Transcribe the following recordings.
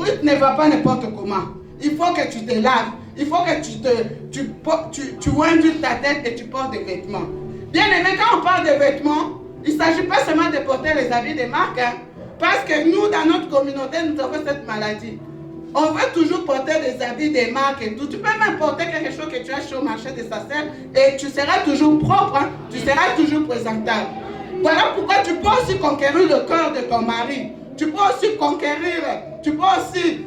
fuite ne va pas n'importe comment. Il faut que tu te laves. Il faut que tu oinges ta tête et tu portes des vêtements. Bien aimé, quand on parle de vêtements, il ne s'agit pas seulement de porter les habits des marques. Hein, parce que nous, dans notre communauté, nous avons cette maladie. On veut toujours porter des habits des marques et tout. Tu peux même porter quelque chose que tu as acheté au marché de Sacem et tu seras toujours propre. Hein, tu seras toujours présentable. Voilà pourquoi tu peux aussi conquérir le cœur de ton mari. Tu peux aussi conquérir, tu peux aussi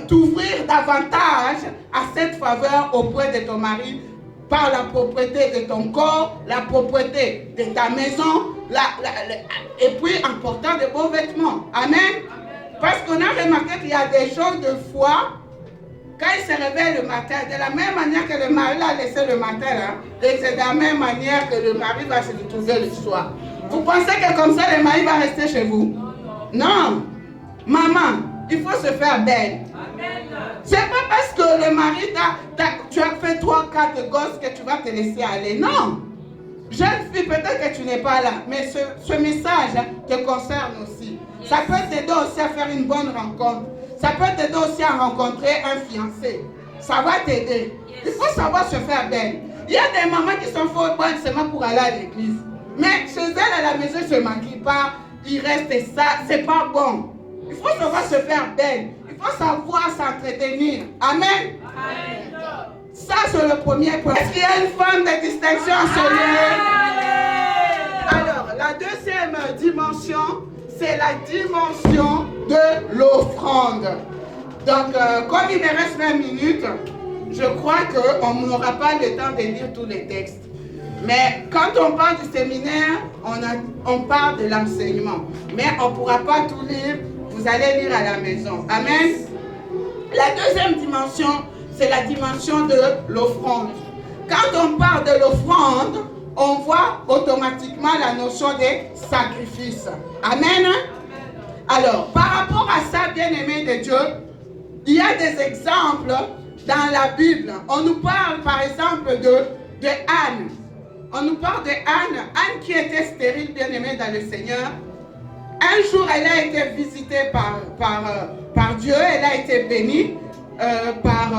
t'ouvrir davantage à cette faveur auprès de ton mari par la propreté de ton corps, la propreté de ta maison, et puis en portant de beaux vêtements. Amen. Parce qu'on a remarqué qu'il y a des choses de foi, quand il se réveille le matin, de la même manière que le mari l'a laissé le matin, là, et c'est de la même manière que le mari va se retrouver le soir. Vous pensez que comme ça, le mari va rester chez vous? Non. Maman, il faut se faire belle. C'est pas parce que le mari, tu as fait 3, 4 gosses que tu vas te laisser aller. Non. Jeune fille, peut-être que tu n'es pas là, mais ce message te concerne aussi. Ça peut t'aider aussi à faire une bonne rencontre. Ça peut t'aider aussi à rencontrer un fiancé. Ça va t'aider. Il faut savoir se faire belle. Il y a des mamans qui sont fort bonnes seulement pour aller à l'église. Mais chez elles, à la maison, ils ne se maquillent pas. Ils restent ça. C'est pas bon. Il faut savoir se faire belle. Il faut savoir s'entretenir. Amen. Ça, c'est le premier point. Est-ce qu'il y a une forme de distinction en ce lieu? Alors, la deuxième dimension, c'est la dimension de l'offrande. Donc, comme il me reste 20 minutes, je crois qu'on n'aura pas le temps de lire tous les textes. Mais quand on parle du séminaire, on parle de l'enseignement. Mais on ne pourra pas tout lire. Vous allez lire à la maison. Amen. La deuxième dimension, c'est la dimension de l'offrande. Quand on parle de l'offrande, on voit automatiquement la notion des sacrifices. Amen. Alors, par rapport à ça, bien-aimés de Dieu, il y a des exemples dans la Bible. On nous parle, par exemple, de Anne. On nous parle de Anne. Anne qui était stérile, bien-aimée dans le Seigneur. Un jour, elle a été visitée par Dieu. Elle a été bénie par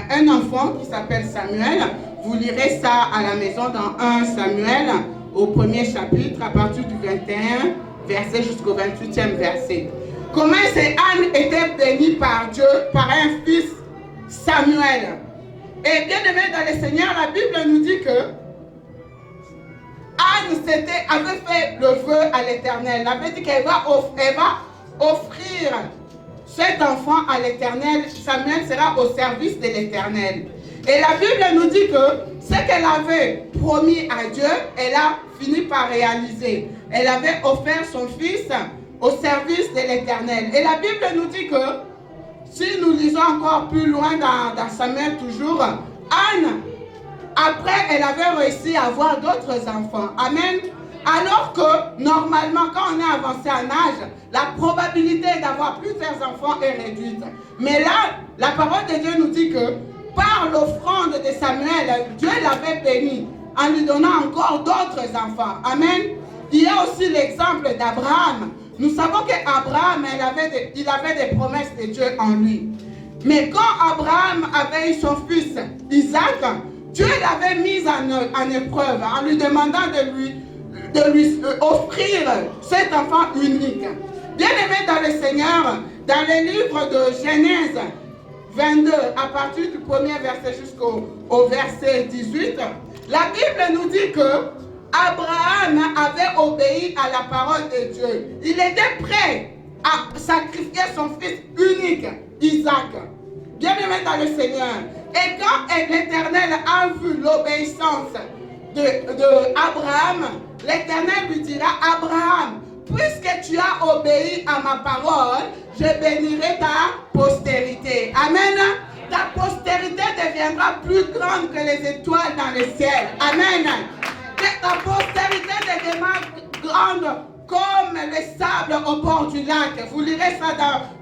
un enfant qui s'appelle Samuel. Vous lirez ça à la maison dans 1 Samuel, au premier chapitre, à partir du 21 verset jusqu'au 28e verset. Comment Anne était bénie par Dieu, par un fils Samuel. Et bien aimé dans le Seigneur, la Bible nous dit que Anne avait fait le vœu à l'Éternel. Elle avait dit qu'elle va offrir cet enfant à l'Éternel. Samuel sera au service de l'Éternel. Et la Bible nous dit que ce qu'elle avait promis à Dieu, elle a fini par réaliser. Elle avait offert son fils au service de l'Éternel. Et la Bible nous dit que, si nous lisons encore plus loin dans Samuel toujours, Anne, après, elle avait réussi à avoir d'autres enfants. Amen. Alors que, normalement, quand on est avancé en âge, la probabilité d'avoir plusieurs enfants est réduite. Mais là, la parole de Dieu nous dit que, par l'offrande de Samuel, Dieu l'avait béni en lui donnant encore d'autres enfants. Amen. Il y a aussi l'exemple d'Abraham. Nous savons qu'Abraham, il avait des promesses de Dieu en lui. Mais quand Abraham avait eu son fils Isaac, Dieu l'avait mis en épreuve en lui demandant de lui offrir cet enfant unique. Bien aimé dans le Seigneur, dans le livre de Genèse 22, à partir du premier verset jusqu'au verset 18, la Bible nous dit que Abraham avait obéi à la parole de Dieu. Il était prêt à sacrifier son fils unique, Isaac. Bien aimé dans le Seigneur. Et quand l'Éternel a vu l'obéissance d'Abraham, l'Éternel lui dira, Abraham, puisque tu as obéi à ma parole, je bénirai ta postérité. Amen. Ta postérité deviendra plus grande que les étoiles dans le ciel. Amen. Que ta postérité deviendra grande comme le sable au bord du lac. Vous lirez ça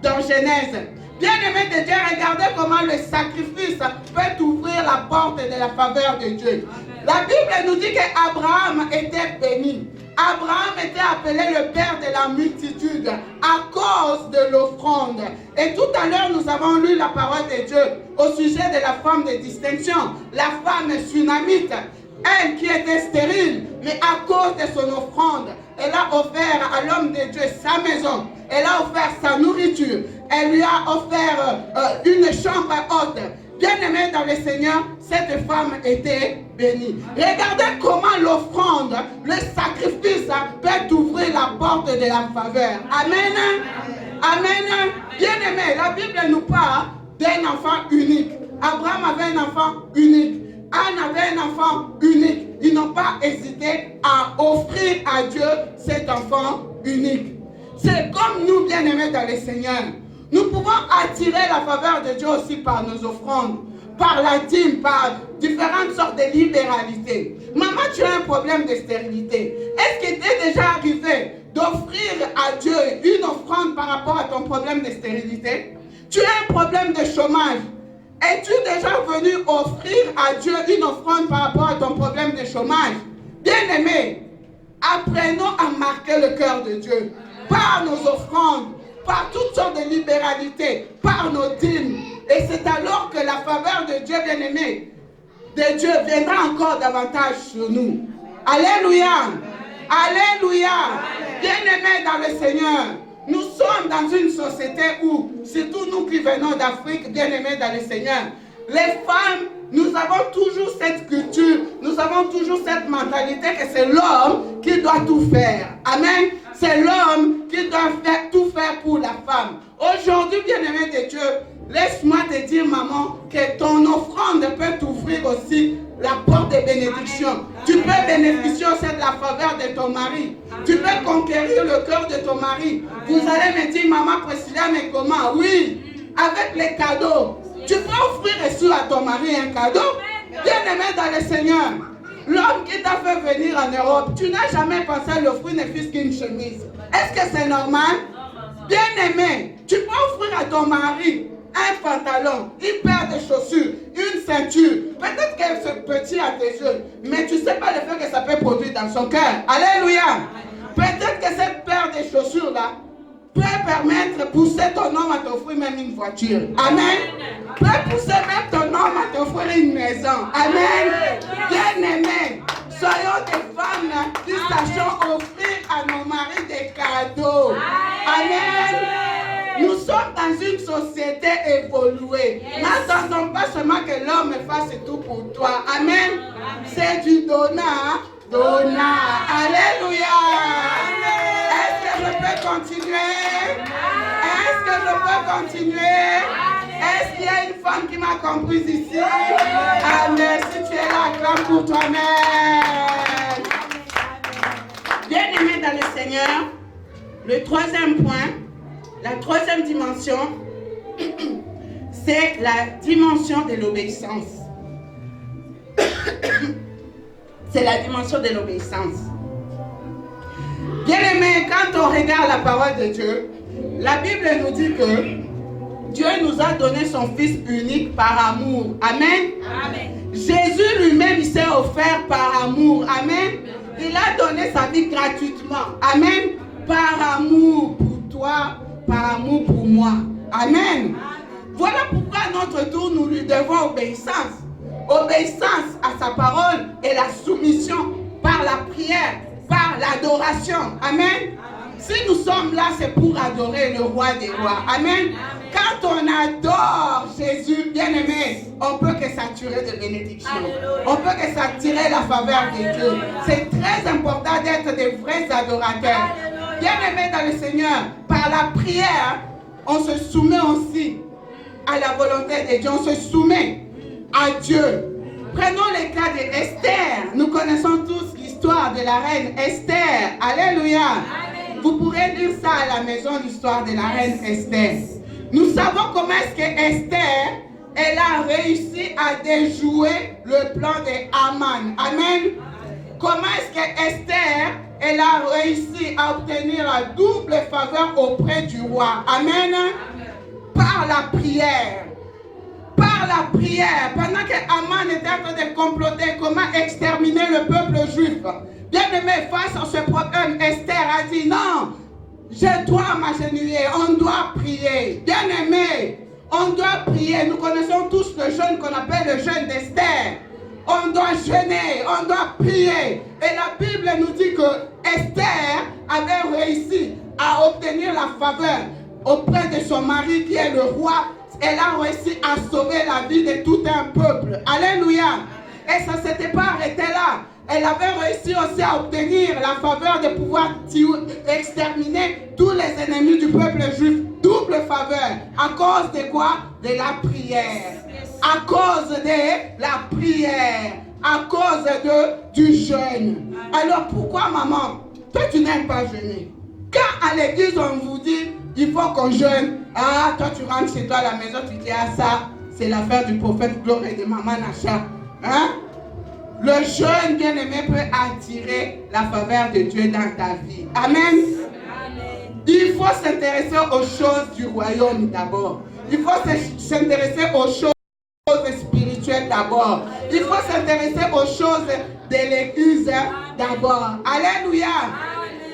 dans Genèse. Bien-aimé de Dieu, regardez comment le sacrifice peut ouvrir la porte de la faveur de Dieu. La Bible nous dit qu'Abraham était béni. Abraham était appelé le père de la multitude à cause de l'offrande. Et tout à l'heure, nous avons lu la parole de Dieu au sujet de la femme de distinction, la femme sunamite. Elle qui était stérile, mais à cause de son offrande, elle a offert à l'homme de Dieu sa maison. Elle a offert sa nourriture. Elle lui a offert une chambre haute. Bien-aimée dans le Seigneur, cette femme était bénie. Regardez comment l'offrande, le sacrifice peut ouvrir la porte de la faveur. Amen. Amen. Bien-aimé, la Bible nous parle d'un enfant unique. Abraham avait un enfant unique. Anne avait un enfant unique. Ils n'ont pas hésité à offrir à Dieu cet enfant unique. C'est comme nous, bien-aimés dans le Seigneur. Nous pouvons attirer la faveur de Dieu aussi par nos offrandes, par la dîme, par différentes sortes de libéralités. Maman, tu as un problème de stérilité. Est-ce qu'il t'est déjà arrivé d'offrir à Dieu une offrande par rapport à ton problème de stérilité? Tu as un problème de chômage. Es-tu déjà venu offrir à Dieu une offrande par rapport à ton problème de chômage? Bien-aimés, apprenons à marquer le cœur de Dieu par nos offrandes, par toutes sortes de libéralités, par nos dîmes. Et c'est alors que la faveur de Dieu, bien-aimé, de Dieu viendra encore davantage sur nous. Alléluia! Alléluia! Bien-aimés dans le Seigneur, nous sommes dans une société où, surtout nous qui venons d'Afrique, bien-aimés dans le Seigneur, les femmes, nous avons toujours cette culture, nous avons toujours cette mentalité que c'est l'homme qui doit tout faire. Amen. C'est l'homme qui doit tout faire pour la femme. Aujourd'hui, bien-aimé de Dieu, laisse-moi te dire, maman, que ton offrande peut t'ouvrir aussi la porte de bénédiction. Tu peux bénéficier aussi de la faveur de ton mari. Tu peux conquérir le cœur de ton mari. Vous allez me dire, maman Priscilla, mais comment? Oui, avec les cadeaux. Tu peux offrir reçu à ton mari un cadeau. Bien-aimé dans le Seigneur, l'homme qui t'a fait venir en Europe, tu n'as jamais pensé à l'offrir ne fût-ce qu'une chemise. Est-ce que c'est normal? Bien-aimé, tu peux offrir à ton mari un pantalon, une paire de chaussures, une ceinture. Peut-être que c'est petit à tes yeux, mais tu ne sais pas le fait que ça peut produire dans son cœur. Alléluia. Peut-être que cette paire de chaussures-là peut permettre de pousser ton homme à t'offrir même une voiture. Amen. Peut pousser même ton homme à t'offrir une maison. Amen. Bien-aimés, soyons des femmes qui sachons offrir à nos maris des cadeaux. Amen. Nous sommes dans une société évoluée. N'attendons pas seulement que l'homme fasse tout pour toi. Amen. C'est du donnant. Donnant. Alléluia. Est-ce que je peux continuer? Est-ce que je peux continuer? Est-ce qu'il y a une femme qui m'a comprise ici? Amen. Si tu es là, acclame pour toi-même. Bien-aimé dans le Seigneur, le troisième point, la troisième dimension, c'est la dimension de l'obéissance. C'est la dimension de l'obéissance. Bien-aimé, quand on regarde la parole de Dieu, la Bible nous dit que Dieu nous a donné son Fils unique par amour. Amen. Amen. Jésus lui-même, il s'est offert par amour. Amen. Il a donné sa vie gratuitement. Amen. Par amour pour toi, par amour pour moi. Amen. Voilà pourquoi à notre tour, nous lui devons obéissance. Obéissance à sa parole et la soumission par la prière, par l'adoration. Amen. Si nous sommes là, c'est pour adorer le roi des rois. Amen. Quand on adore Jésus, bien-aimé, on peut que s'attirer de bénédiction. On peut que s'attirer la faveur de Dieu. C'est très important d'être des vrais adorateurs. Bien-aimé dans le Seigneur, par la prière, on se soumet aussi à la volonté de Dieu. On se soumet à Dieu. Prenons le cas d'Esther. Nous connaissons tous l'histoire de la reine Esther. Alléluia. Amen. Vous pourrez lire ça à la maison, l'histoire de la reine Esther. Nous savons comment est-ce que Esther, elle a réussi à déjouer le plan de Haman. Amen. Comment est-ce que Esther, elle a réussi à obtenir la double faveur auprès du roi. Amen. Par la prière. Par la prière, pendant que Haman était en train de comploter comment exterminer le peuple juif. Bien-aimé, face à ce problème Esther a dit non, je dois m'agenouiller, on doit prier. Bien-aimé, on doit prier. Nous connaissons tous le jeûne qu'on appelle le jeûne d'Esther. On doit jeûner, on doit prier. Et la Bible nous dit que Esther avait réussi à obtenir la faveur auprès de son mari qui est le roi. Elle a réussi à sauver la vie de tout un peuple. Alléluia. Et ça ne s'était pas arrêté là. Elle avait réussi aussi à obtenir la faveur de pouvoir exterminer tous les ennemis du peuple juif. Double faveur. À cause de quoi? De la prière. À cause de la prière. À cause du jeûne. Alors pourquoi, maman, toi tu n'aimes pas jeûner? Quand à l'église on vous dit il faut qu'on jeûne, ah toi tu rentres chez toi à la maison, tu dis ah ça c'est l'affaire du prophète Gloire et de maman Nacha. Hein? Le jeûne bien-aimé peut attirer la faveur de Dieu dans ta vie. Amen. Amen. Il faut s'intéresser aux choses du royaume d'abord. Il faut s'intéresser aux choses spirituelles d'abord. Il faut s'intéresser aux choses de l'église d'abord. Alléluia.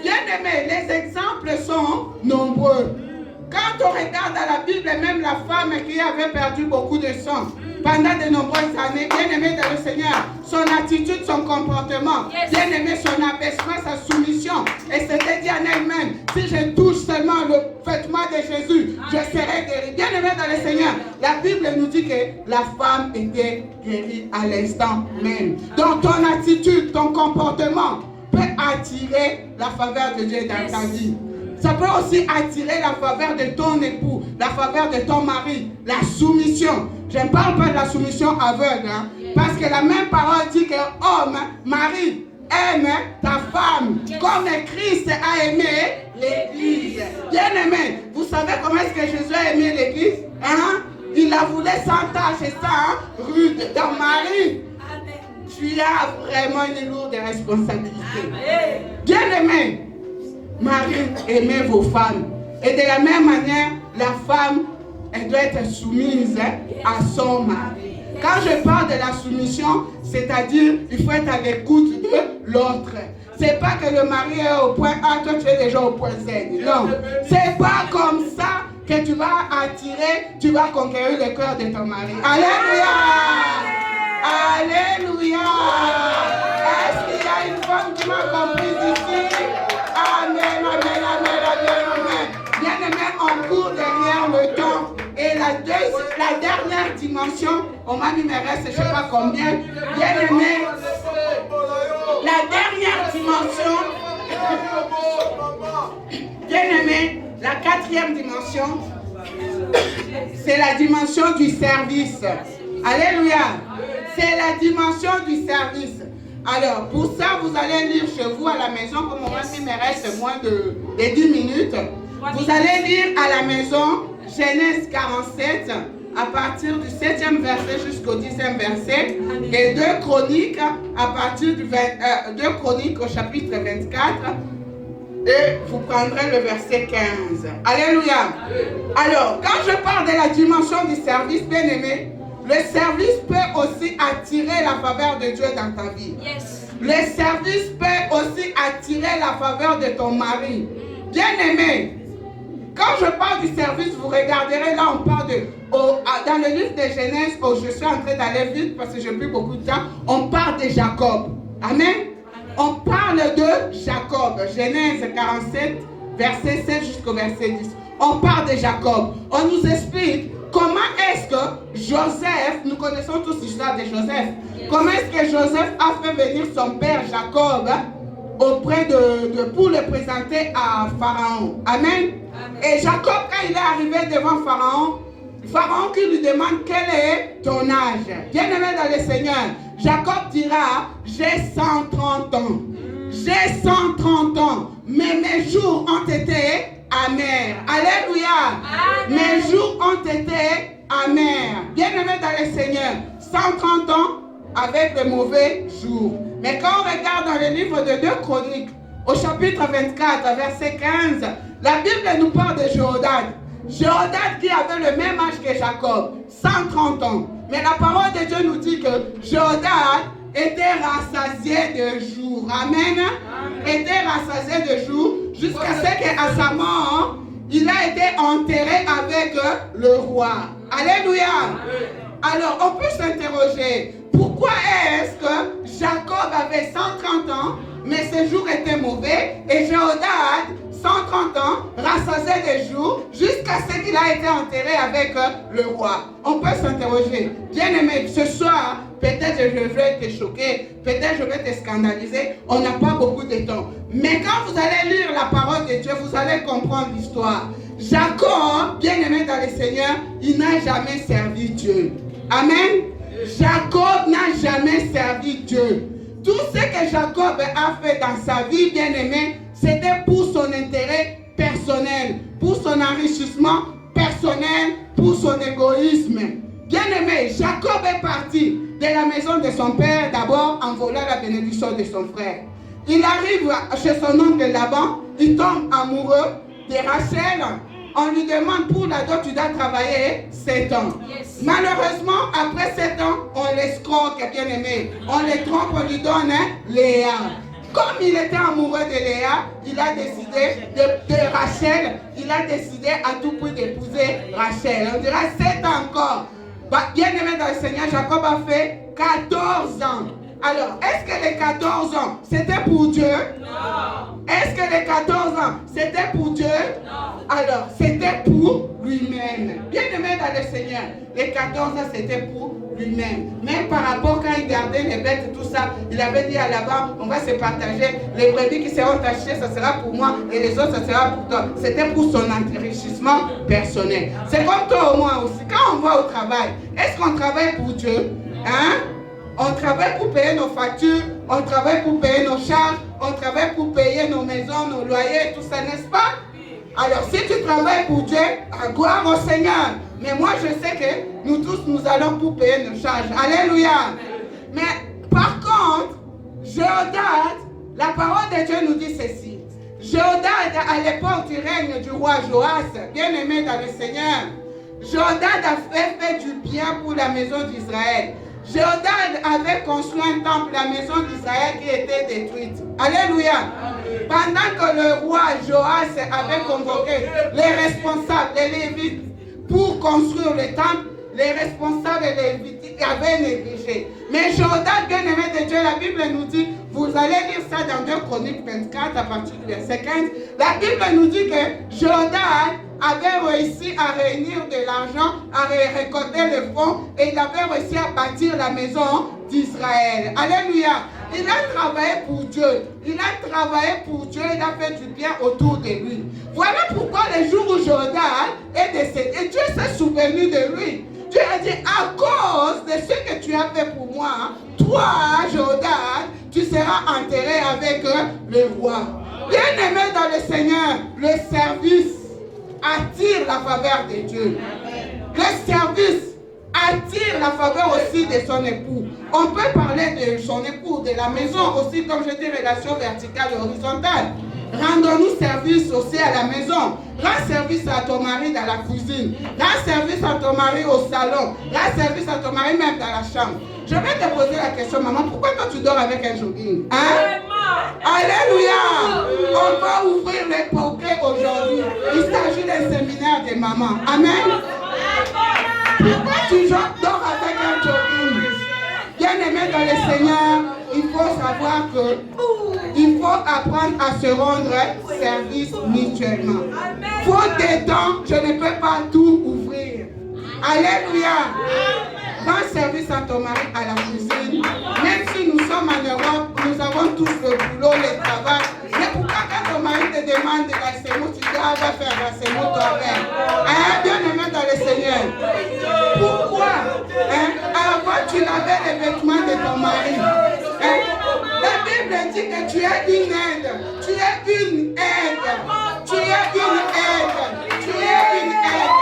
Bien-aimé, les exemples sont nombreux. Quand on regarde dans la Bible, même la femme qui avait perdu beaucoup de sang pendant de nombreuses années, bien-aimé dans le Seigneur, son attitude, son comportement, bien-aimé, son abaissement, sa soumission, et s'était dit en elle-même, si je touche seulement le vêtement de Jésus, je serai guéri. Bien-aimé dans le Seigneur, la Bible nous dit que la femme était guérie à l'instant même. Donc ton attitude, ton comportement peut attirer la faveur de Dieu dans ta vie. Ça peut aussi attirer la faveur de ton époux, la faveur de ton mari, la soumission. Je ne parle pas de la soumission aveugle, hein, parce que la même parole dit que homme, mari, aime ta femme, comme Christ a aimé l'Église. Bien-aimé, vous savez comment est-ce que Jésus a aimé l'Église? Hein? Il la voulait sans tâche et sans rude. Ton mari, tu as vraiment une lourde responsabilité. Bien-aimé, Marie, aimez vos femmes. Et de la même manière, la femme, elle doit être soumise à son mari. Quand je parle de la soumission, c'est-à-dire, il faut être à l'écoute de l'autre. C'est pas que le mari est au point A, toi tu es déjà au point Z. Non. C'est pas comme ça que tu vas attirer, tu vas conquérir le cœur de ton mari. Alléluia! Alléluia! Est-ce qu'il y a une femme qui m'a compris ici? Amen, amen, amen, amen, amen. Bien-aimé, on court derrière le temps. Et la dernière dimension, on m'a mis mes restes, je ne sais pas combien. Bien-aimé, la dernière dimension, bien-aimé, la quatrième dimension, c'est la dimension du service. Alléluia. C'est la dimension du service. Alors, pour ça, vous allez lire chez vous à la maison, comme on m'a mis mes restes moins de 10 minutes. Vous allez lire à la maison Genèse 47, à partir du 7e verset jusqu'au 10e verset, et 2 Chroniques, à partir du 2 Chroniques au chapitre 24, et vous prendrez le verset 15. Alléluia. Alors, quand je parle de la dimension du service, bien aimé, le service peut aussi attirer la faveur de Dieu dans ta vie. Le service peut aussi attirer la faveur de ton mari. Bien aimé, quand je parle du service, vous regarderez, là on parle dans le livre de Genèse, je suis en train d'aller vite parce que j'ai plus beaucoup de temps, on parle de Jacob. Amen. On parle de Jacob. Genèse 47, verset 7 jusqu'au verset 10. On parle de Jacob. On nous explique comment est-ce que Joseph, nous connaissons tous l'histoire de Joseph, comment est-ce que Joseph a fait venir son père Jacob auprès pour le présenter à Pharaon. Amen. Et Jacob, quand il est arrivé devant Pharaon, Pharaon qui lui demande quel est ton âge. Bien-aimé dans le Seigneur, Jacob dira, j'ai 130 ans. J'ai 130 ans, mais mes jours ont été amers. Alléluia. Amen. Mes jours ont été amers. Bien-aimé dans le Seigneur, 130 ans avec de mauvais jours. Mais quand on regarde dans le livre de 2 Chroniques, au chapitre 24, verset 15, la Bible nous parle de Jéhoshaphat. Jéhoshaphat qui avait le même âge que Jacob, 130 ans. Mais la parole de Dieu nous dit que Jéhoshaphat était rassasié de jour. Amen. Était rassasié de jour jusqu'à ce qu'à sa mort, il a été enterré avec le roi. Alléluia. Alors, on peut s'interroger, pourquoi est-ce que Jacob avait 130 ans, mais ses jours étaient mauvais, et Jéhoshaphat, 130 ans, rassasié des jours, jusqu'à ce qu'il a été enterré avec le roi. On peut s'interroger. Bien-aimé, ce soir, peut-être je vais te choquer, peut-être je vais te scandaliser, on n'a pas beaucoup de temps. Mais quand vous allez lire la parole de Dieu, vous allez comprendre l'histoire. Jacob, bien-aimé dans le Seigneur, il n'a jamais servi Dieu. Amen. Jacob n'a jamais servi Dieu. Tout ce que Jacob a fait dans sa vie, bien-aimé, c'était pour son intérêt personnel, pour son enrichissement personnel, pour son égoïsme. Bien-aimé, Jacob est parti de la maison de son père d'abord en volant la bénédiction de son frère. Il arrive chez son oncle Laban, il tombe amoureux de Rachel. On lui demande pour la dot, tu dois travailler 7 ans. Yes. Malheureusement, après 7 ans, on l'escroque, bien aimé. On les trompe, on lui donne Léa. Comme il était amoureux de Léa, il a décidé de Rachel, il a décidé à tout prix d'épouser Rachel. On dira 7 ans encore. Bien aimé dans le Seigneur, Jacob a fait 14 ans. Alors, est-ce que les 14 ans, c'était pour Dieu? Non. Est-ce que les 14 ans, c'était pour Dieu? Non. Alors, c'était pour lui-même. Bien aimé dans le Seigneur, les 14 ans, c'était pour lui-même. Même par rapport quand il gardait les bêtes et tout ça, il avait dit à Laban, on va se partager. Les brebis qui seront tachées, ça sera pour moi, et les autres, ça sera pour toi. C'était pour son enrichissement personnel. C'est comme toi au moins aussi. Quand on va au travail, est-ce qu'on travaille pour Dieu? Hein? On travaille pour payer nos factures, on travaille pour payer nos charges, on travaille pour payer nos maisons, nos loyers, tout ça, n'est-ce pas? Alors, si tu travailles pour Dieu, gloire au Seigneur. Mais moi, je sais que nous tous, nous allons pour payer nos charges. Alléluia. Mais par contre, Jéhoshaphat, la parole de Dieu nous dit ceci. Jéhoshaphat, à l'époque du règne du roi Joas, bien aimé dans le Seigneur, Jéhoshaphat a fait du bien pour la maison d'Israël. Jéhoshaphat avait construit un temple, la maison d'Israël qui était détruite. Alléluia. Pendant que le roi Joas avait convoqué les responsables, les Lévites, pour construire le temple, les responsables et les Lévites avaient négligé. Mais Jéhoshaphat, bien aimé de Dieu, la Bible nous dit, vous allez lire ça dans 2 Chroniques 24 à partir du verset 15, la Bible nous dit que Jéhoshaphat avait réussi à réunir de l'argent, à récolter le fonds, et il avait réussi à bâtir la maison d'Israël. Alléluia. Il a travaillé pour Dieu. Il a travaillé pour Dieu. Il a fait du bien autour de lui. Voilà pourquoi le jour où Jéhoshaphat est décédé, Dieu s'est souvenu de lui. Dieu a dit, à cause de ce que tu as fait pour moi, toi, Jéhoshaphat, tu seras enterré avec le roi. Bien aimé dans le Seigneur, le service attire la faveur de Dieu. Le service attire la faveur aussi de son époux. On peut parler de son époux, de la maison aussi, comme je dis, relation verticale et horizontale. Rendons-nous service aussi à la maison. Rends service à ton mari dans la cuisine. Rends service à ton mari au salon. Rends service à ton mari même dans la chambre. Je vais te poser la question, maman, pourquoi toi tu dors avec un jogging? Hein? Alléluia! On va ouvrir les portraits aujourd'hui. Il s'agit d'un séminaire de maman. Amen. Pourquoi tu dors avec un jogging? Bien aimé dans le Seigneur, il faut savoir que il faut apprendre à se rendre service mutuellement. Faute de temps, je ne peux pas tout ouvrir. Alléluia. Rends service à ton mari à la cuisine. Même si nous sommes en Europe, nous avons tous le boulot, le travail. Mais pourquoi quand ton mari te demande de la semoule, tu dois faire la semoule toi-même? Hein, bien aimé dans le Seigneur. Pourquoi? Avant, tu lavais les vêtements de ton mari. La Bible dit que tu es une aide. Tu es une aide. Tu es une aide. Tu es une aide.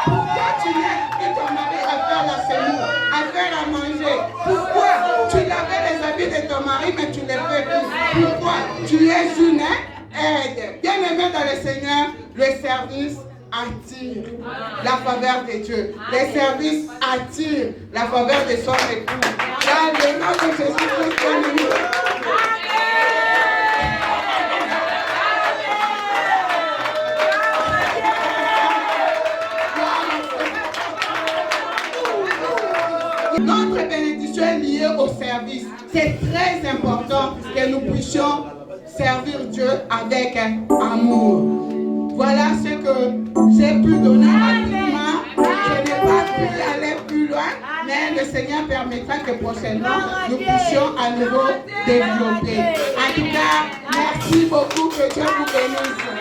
Pourquoi tu n'aides que ton mari à faire la semoule, à faire à manger? Pourquoi tu lavais les habits de ton mari mais tu ne les fais plus? Pourquoi? Tu es une aide. Bien aimé dans le Seigneur, le service attire la faveur de Dieu. Le service attire la faveur de son époux. Dans le nom de Jésus. Notre bénédiction est liée au service. C'est très important que nous puissions servir Dieu avec amour. Voilà ce que j'ai pu donner rapidement. Je n'ai pas pu aller plus loin, mais le Seigneur permettra que prochainement nous puissions à nouveau développer. En tout cas, merci beaucoup, que Dieu vous bénisse.